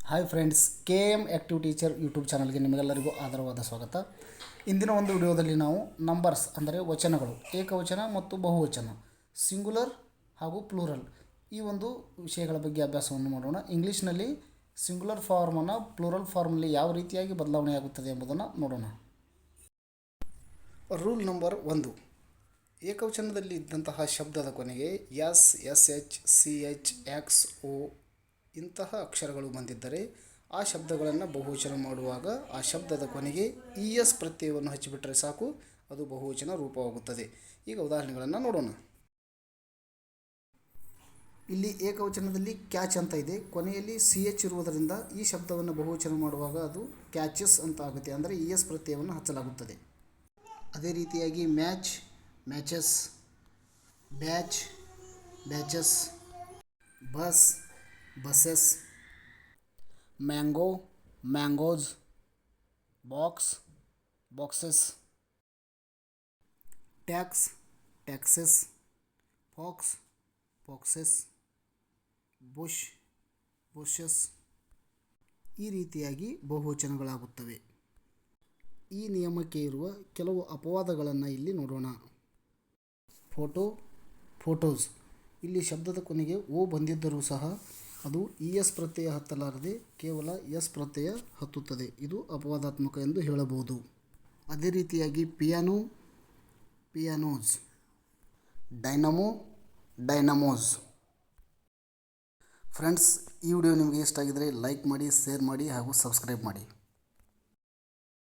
Hi friends, KM active teacher YouTube ಚಾನಲ್ಗೆ ನಿಮಗೆಲ್ಲರಿಗೂ ಆದರವಾದ ಸ್ವಾಗತ. ಇಂದಿನ ಒಂದು ವಿಡಿಯೋದಲ್ಲಿ ನಾವು ನಂಬರ್ಸ್ ಅಂದರೆ ವಚನಗಳು, ಏಕವಚನ ಮತ್ತು ಬಹುವಚನ, ಸಿಂಗುಲರ್ ಹಾಗೂ ಪ್ಲೂರಲ್ ಈ ಒಂದು ವಿಷಯಗಳ ಬಗ್ಗೆ ಅಭ್ಯಾಸವನ್ನು ಮಾಡೋಣ. ಇಂಗ್ಲೀಷ್ನಲ್ಲಿ ಸಿಂಗುಲರ್ ಫಾರ್ಮನ್ನು ಪ್ಲೂರಲ್ ಫಾರ್ಮಲ್ಲಿ ಯಾವ ರೀತಿಯಾಗಿ ಬದಲಾವಣೆಯಾಗುತ್ತದೆ ಎಂಬುದನ್ನು ನೋಡೋಣ. Rule number 1. ಏಕವಚನದಲ್ಲಿ ಇದ್ದಂತಹ ಶಬ್ದದ ಕೊನೆಗೆ S, SH, CH, X, O ಇಂತಹ ಅಕ್ಷರಗಳು ಬಂದಿದ್ದರೆ ಆ ಶಬ್ದಗಳನ್ನು ಬಹುವಚನ ಮಾಡುವಾಗ ಆ ಶಬ್ದದ ಕೊನೆಗೆ ES ಪ್ರತ್ಯಯವನ್ನು ಹಚ್ಚಿಬಿಟ್ರೆ ಸಾಕು, ಅದು ಬಹುವಚನ ರೂಪವಾಗುತ್ತದೆ. ಈಗ ಉದಾಹರಣೆಗಳನ್ನು ನೋಡೋಣ. ಇಲ್ಲಿ ಏಕವಚನದಲ್ಲಿ ಕ್ಯಾಚ್ ಅಂತ ಇದೆ, ಕೊನೆಯಲ್ಲಿ CH ಇರುವುದರಿಂದ ಈ ಶಬ್ದವನ್ನು ಬಹುವಚನ ಮಾಡುವಾಗ ಅದು ಕ್ಯಾಚಸ್ ಅಂತ ಆಗುತ್ತೆ, ಅಂದರೆ ES ಪ್ರತ್ಯಯವನ್ನು ಹಚ್ಚಲಾಗುತ್ತದೆ. ಅದೇ ರೀತಿಯಾಗಿ match, matches, batch, batches, bus, buses, mango, mangoes, box, boxes, tax, taxes, fox, foxes, bush, bushes ಈ ರೀತಿಯಾಗಿ ಬಹುವಚನಗಳಾಗುತ್ತವೆ. ಈ ನಿಯಮಕ್ಕೆ ಇರುವ ಕೆಲವು ಅಪವಾದಗಳನ್ನು ಇಲ್ಲಿ ನೋಡೋಣ. ಫೋಟೋ, ಫೋಟೋಸ್ ಇಲ್ಲಿ ಶಬ್ದದ ಕೊನೆಗೆ ಓ ಬಂದಿದ್ದರೂ ಸಹ ಅದು ES ಪ್ರತ್ಯಯ ಹತ್ತಲಾರದೆ ಕೇವಲ S ಪ್ರತ್ಯಯ ಹತ್ತುತ್ತದೆ. ಇದು ಅಪವಾದಾತ್ಮಕ ಎಂದು ಹೇಳಬಹುದು. ಅದೇ ರೀತಿಯಾಗಿ ಪಿಯಾನೋ, ಪಿಯಾನೋಸ್, ಡೈನಮೋ, ಡೈನಮೋಸ್. ಫ್ರೆಂಡ್ಸ್, ಈ ವಿಡಿಯೋ ನಿಮಗೆ ಇಷ್ಟ ಆಗಿದರೆ ಲೈಕ್ ಮಾಡಿ, ಶೇರ್ ಮಾಡಿ ಹಾಗೂ ಸಬ್ಸ್ಕ್ರೈಬ್ ಮಾಡಿ.